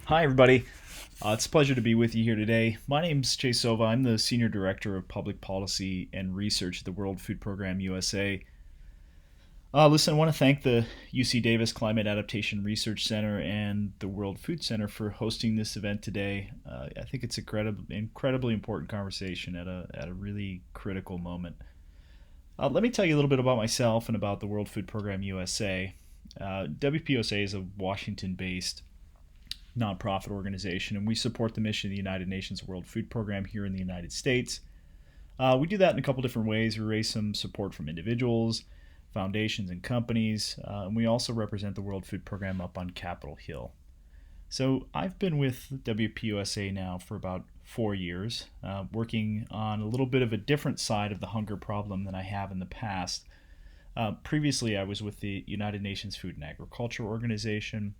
Hi, everybody. It's a pleasure to be with you here today. My name's Sova. I'm the Senior Director of Public Policy and Research at the World Food Program USA. Listen, I want to thank the UC Davis Climate Adaptation Research Center and the World Food Center for hosting this event today. I think it's an incredibly important conversation at a really critical moment. Let me tell you a little bit about myself and about the World Food Program USA. WPUSA is a Washington-based nonprofit organization, and we support the mission of the United Nations World Food Program here in the United States. We do that in a couple different ways. We raise some support from individuals, foundations, and companies, and we also represent the World Food Program up on Capitol Hill. So I've been with WPUSA now for about 4 years, working on a little bit of a different side of the hunger problem than I have in the past. Previously, I was with the United Nations Food and Agriculture Organization.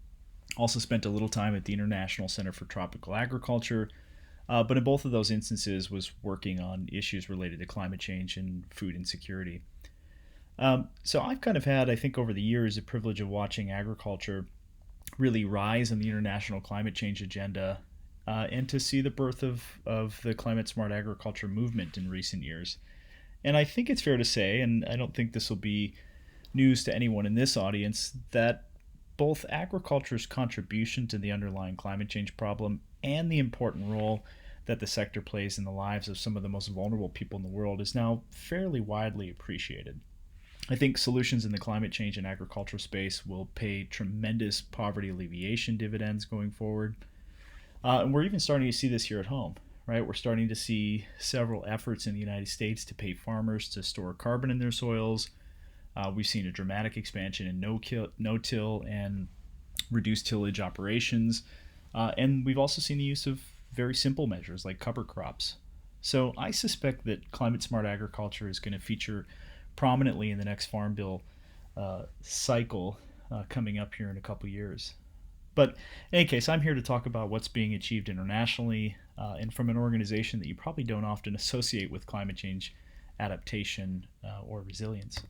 Also spent a little time at the International Center for Tropical Agriculture, but in both of those instances was working on issues related to climate change and food insecurity. So I've kind of had, I think over the years, the privilege of watching agriculture really rise in the international climate change agenda, and to see the birth of the climate smart agriculture movement in recent years. And I think it's fair to say, and I don't think this will be news to anyone in this audience, that both agriculture's contribution to the underlying climate change problem and the important role that the sector plays in the lives of some of the most vulnerable people in the world is now fairly widely appreciated. I think solutions in the climate change and agriculture space will pay tremendous poverty alleviation dividends going forward. And we're even starting to see this here at home, right? We're starting to see several efforts in the United States to pay farmers to store carbon in their soils. We've seen a dramatic expansion in no-till and reduced tillage operations. And we've also seen the use of very simple measures like cover crops. So I suspect that climate smart agriculture is going to feature prominently in the next Farm Bill cycle coming up here in a couple years. But in any case, I'm here to talk about what's being achieved internationally and from an organization that you probably don't often associate with climate change adaptation or resilience.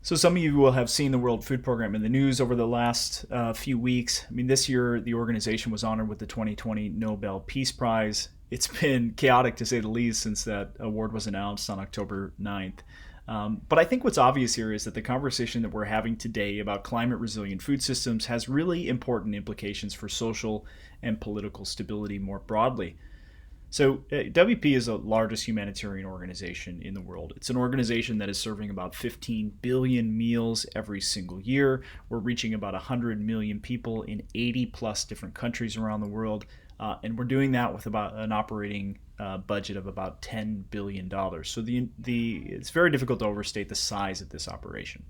So some of you will have seen the World Food Program in the news over the last few weeks. I mean, this year the organization was honored with the 2020 Nobel Peace Prize. It's been chaotic, to say the least, since that award was announced on October 9th. But I think what's obvious here is that the conversation that we're having today about climate resilient food systems has really important implications for social and political stability more broadly. So WP is the largest humanitarian organization in the world. It's an organization that is serving about 15 billion meals every single year. We're reaching about 100 million people in 80 plus different countries around the world. And we're doing that with about an operating budget of about $10 billion. So it's very difficult to overstate the size of this operation.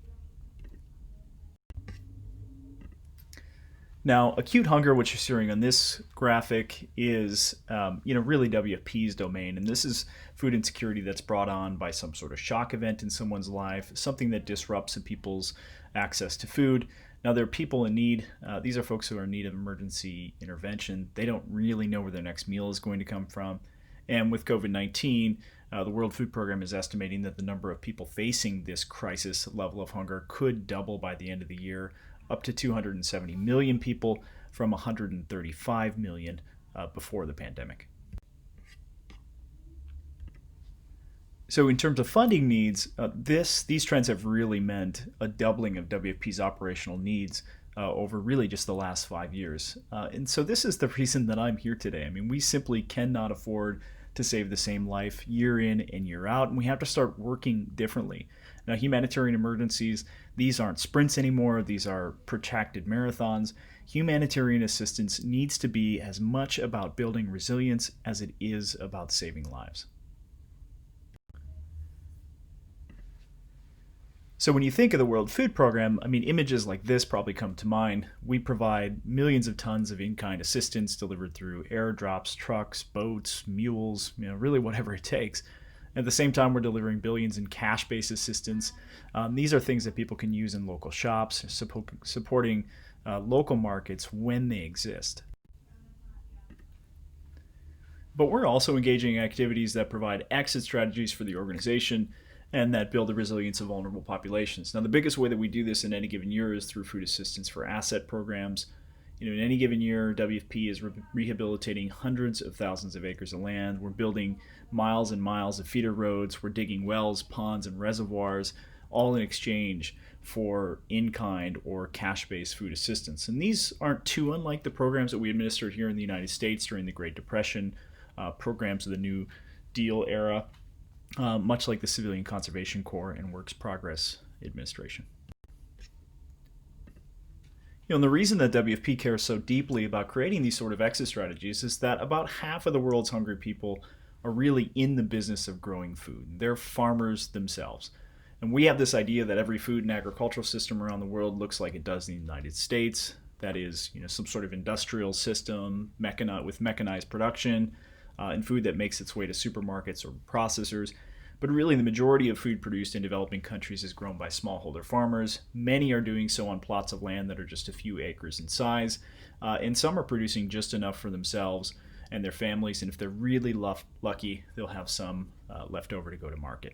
Now, acute hunger, which you're seeing on this graphic, is really WFP's domain, and this is food insecurity that's brought on by some sort of shock event in someone's life, something that disrupts people's access to food. Now, there are people in need. These are folks who are in need of emergency intervention. They don't really know where their next meal is going to come from. And with COVID-19, the World Food Program is estimating that the number of people facing this crisis level of hunger could double by the end of the year, up to 270 million people from 135 million before the pandemic. So in terms of funding needs, these trends have really meant a doubling of WFP's operational needs over really just the last 5 years. And so this is the reason that I'm here today. I mean, we simply cannot afford to save the same life year in and year out, and we have to start working differently. Now, humanitarian emergencies, these aren't sprints anymore. These are protracted marathons. Humanitarian assistance needs to be as much about building resilience as it is about saving lives. So when you think of the World Food Program, I mean, images like this probably come to mind. We provide millions of tons of in-kind assistance delivered through airdrops, trucks, boats, mules, really whatever it takes. At the same time, we're delivering billions in cash-based assistance. These are things that people can use in local shops, supporting local markets when they exist. But we're also engaging in activities that provide exit strategies for the organization and that build the resilience of vulnerable populations. Now, the biggest way that we do this in any given year is through food assistance for asset programs. In any given year, WFP is rehabilitating hundreds of thousands of acres of land. We're building miles and miles of feeder roads. We're digging wells, ponds, and reservoirs, all in exchange for in-kind or cash-based food assistance. And these aren't too unlike the programs that we administered here in the United States during the Great Depression, programs of the New Deal era, much like the Civilian Conservation Corps and Works Progress Administration. And the reason that WFP cares so deeply about creating these sort of exit strategies is that about half of the world's hungry people are really in the business of growing food. They're farmers themselves. And we have this idea that every food and agricultural system around the world looks like it does in the United States. That is, some sort of industrial system with mechanized production and food that makes its way to supermarkets or processors. But really, the majority of food produced in developing countries is grown by smallholder farmers. Many are doing so on plots of land that are just a few acres in size, and some are producing just enough for themselves and their families, and if they're really lucky, they'll have some left over to go to market.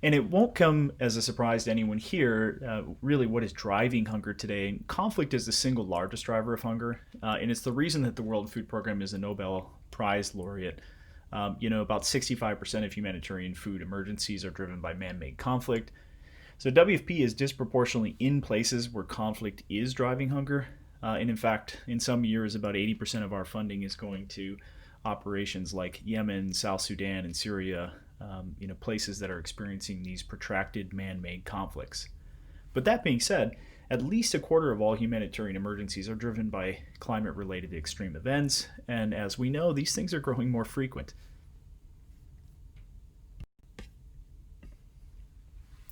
And it won't come as a surprise to anyone here, really what is driving hunger today. Conflict is the single largest driver of hunger, and it's the reason that the World Food Program is a Nobel Prize laureate. About 65% of humanitarian food emergencies are driven by man-made conflict. So WFP is disproportionately in places where conflict is driving hunger. And in fact, in some years, about 80% of our funding is going to operations like Yemen, South Sudan, and Syria, places that are experiencing these protracted man-made conflicts. But that being said, at least a quarter of all humanitarian emergencies are driven by climate-related extreme events, and as we know, these things are growing more frequent.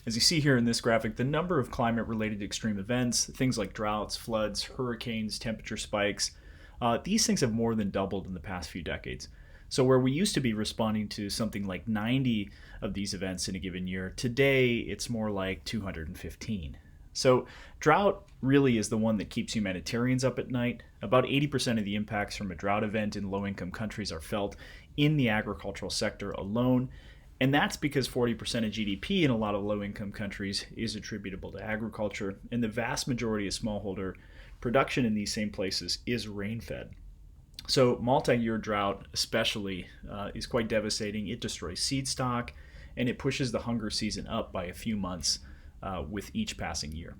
As you see here in this graphic, the number of climate-related extreme events, things like droughts, floods, hurricanes, temperature spikes, these things have more than doubled in the past few decades. So where we used to be responding to something like 90 of these events in a given year, today it's more like 215. So drought really is the one that keeps humanitarians up at night. About 80% of the impacts from a drought event in low-income countries are felt in the agricultural sector alone. And that's because 40% of GDP in a lot of low-income countries is attributable to agriculture. And the vast majority of smallholder production in these same places is rain-fed. So multi-year drought especially is quite devastating. It destroys seed stock and it pushes the hunger season up by a few months with each passing year.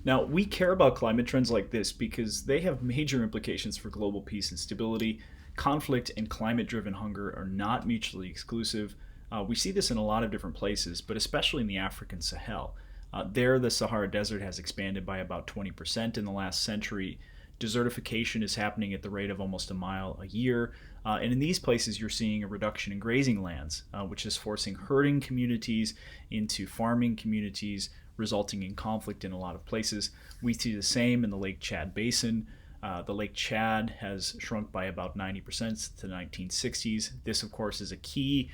Now, we care about climate trends like this because they have major implications for global peace and stability. Conflict and climate-driven hunger are not mutually exclusive. We see this in a lot of different places, but especially in the African Sahel. There, the Sahara Desert has expanded by about 20% in the last century. Desertification is happening at the rate of almost a mile a year. And in these places, you're seeing a reduction in grazing lands, which is forcing herding communities into farming communities, resulting in conflict in a lot of places. We see the same in the Lake Chad Basin. The Lake Chad has shrunk by about 90% since the 1960s. This, of course, is a key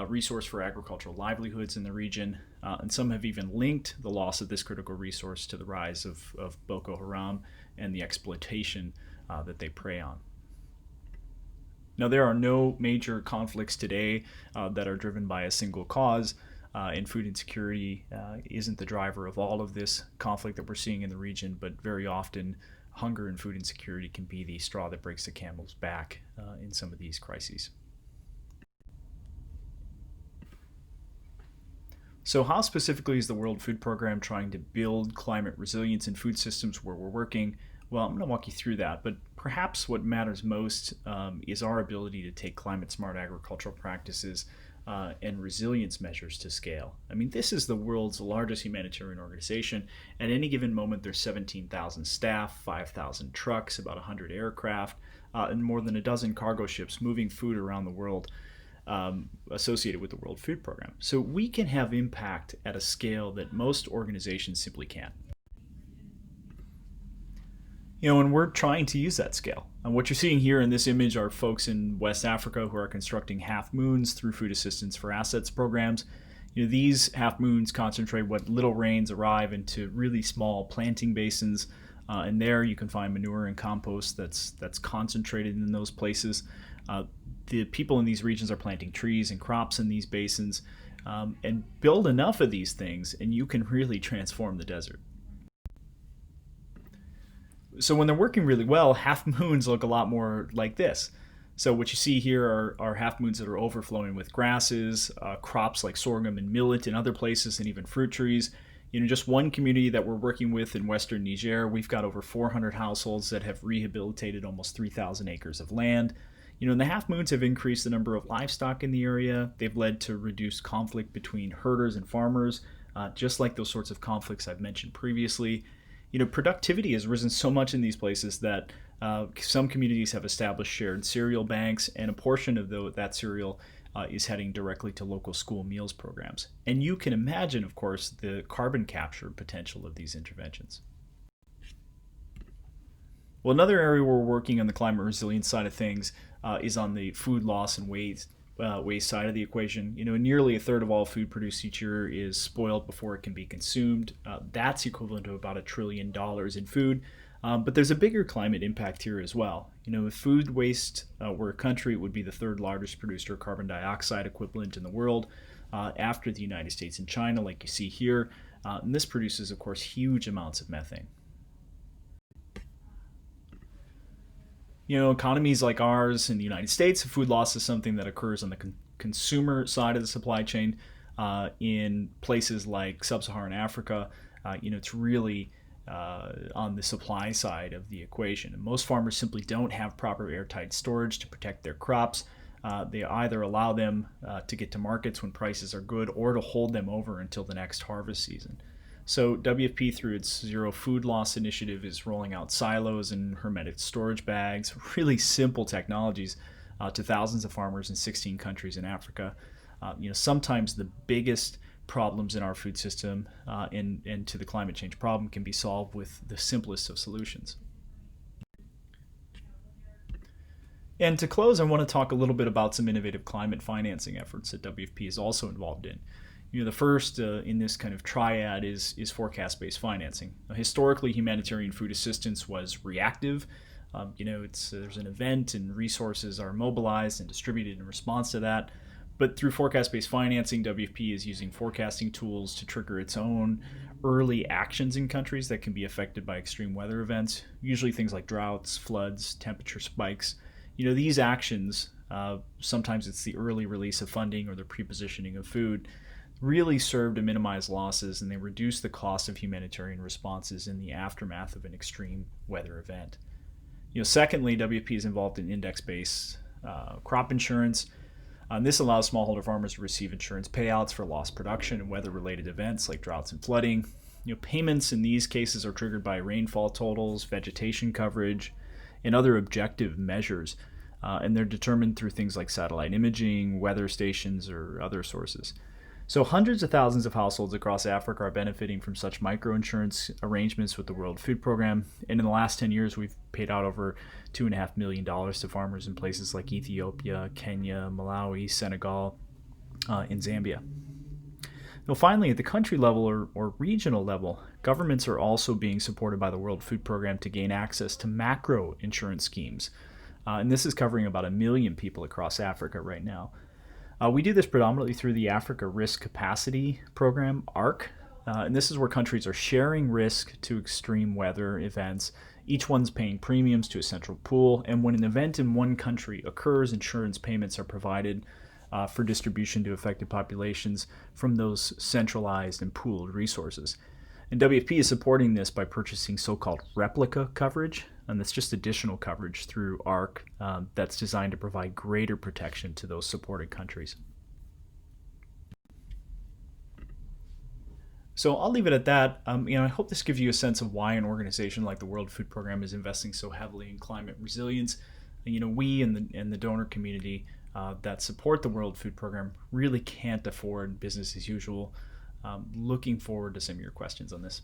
resource for agricultural livelihoods in the region. And some have even linked the loss of this critical resource to the rise of Boko Haram and the exploitation that they prey on. Now, there are no major conflicts today that are driven by a single cause, and food insecurity isn't the driver of all of this conflict that we're seeing in the region, but very often hunger and food insecurity can be the straw that breaks the camel's back in some of these crises. So how specifically is the World Food Program trying to build climate resilience in food systems where we're working? Well, I'm going to walk you through that, but perhaps what matters most is our ability to take climate-smart agricultural practices and resilience measures to scale. I mean, this is the world's largest humanitarian organization. At any given moment, there's 17,000 staff, 5,000 trucks, about 100 aircraft, and more than a dozen cargo ships moving food around the world associated with the World Food Program. So we can have impact at a scale that most organizations simply can't. And we're trying to use that scale. And what you're seeing here in this image are folks in West Africa who are constructing half moons through food assistance for assets programs. These half moons concentrate what little rains arrive into really small planting basins, and there you can find manure and compost that's concentrated in those places. the people in these regions are planting trees and crops in these basins, and build enough of these things, and you can really transform the desert. So when they're working really well, half moons look a lot more like this. So what you see here are half moons that are overflowing with grasses, crops like sorghum and millet in other places, and even fruit trees. Just one community that we're working with in western Niger, we've got over 400 households that have rehabilitated almost 3,000 acres of land. And the half moons have increased the number of livestock in the area. They've led to reduced conflict between herders and farmers, just like those sorts of conflicts I've mentioned previously. Productivity has risen so much in these places that some communities have established shared cereal banks, and a portion of that cereal is heading directly to local school meals programs. And you can imagine, of course, the carbon capture potential of these interventions. Well, another area where we're working on the climate resilience side of things is on the food loss and waste side of the equation. Nearly a third of all food produced each year is spoiled before it can be consumed. That's equivalent to about $1 trillion in food. But there's a bigger climate impact here as well. If food waste were a country, it would be the third largest producer of carbon dioxide equivalent in the world, after the United States and China, like you see here. And this produces, of course, huge amounts of methane. Economies like ours in the United States, food loss is something that occurs on the consumer side of the supply chain. In places like sub-Saharan Africa, it's really on the supply side of the equation. And most farmers simply don't have proper airtight storage to protect their crops. They either allow them to get to markets when prices are good, or to hold them over until the next harvest season. So WFP, through its Zero Food Loss initiative, is rolling out silos and hermetic storage bags, really simple technologies, to thousands of farmers in 16 countries in Africa. Sometimes the biggest problems in our food system and to the climate change problem can be solved with the simplest of solutions. And to close, I want to talk a little bit about some innovative climate financing efforts that WFP is also involved in. The first in this kind of triad is forecast-based financing. Now, historically, humanitarian food assistance was reactive. There's an event and resources are mobilized and distributed in response to that. But through forecast-based financing, WFP is using forecasting tools to trigger its own early actions in countries that can be affected by extreme weather events, usually things like droughts, floods, temperature spikes. These actions, sometimes it's the early release of funding or the pre-positioning of food, really serve to minimize losses, and they reduce the cost of humanitarian responses in the aftermath of an extreme weather event. Secondly, WFP is involved in index-based crop insurance. This allows smallholder farmers to receive insurance payouts for lost production and weather-related events like droughts and flooding. Payments in these cases are triggered by rainfall totals, vegetation coverage, and other objective measures, and they're determined through things like satellite imaging, weather stations, or other sources. So hundreds of thousands of households across Africa are benefiting from such microinsurance arrangements with the World Food Program. And in the last 10 years, we've paid out over $2.5 million to farmers in places like Ethiopia, Kenya, Malawi, Senegal, and Zambia. Now, finally, at the country level or regional level, governments are also being supported by the World Food Program to gain access to macro insurance schemes. And this is covering about 1 million people across Africa right now. We do this predominantly through the Africa Risk Capacity Program, ARC, and this is where countries are sharing risk to extreme weather events. Each one's paying premiums to a central pool, and when an event in one country occurs, insurance payments are provided for distribution to affected populations from those centralized and pooled resources. And WFP is supporting this by purchasing so-called replica coverage, and that's just additional coverage through ARC that's designed to provide greater protection to those supported countries. So I'll leave it at that. I hope this gives you a sense of why an organization like the World Food Program is investing so heavily in climate resilience. We and the donor community that support the World Food Program really can't afford business as usual. Looking forward to some of your questions on this.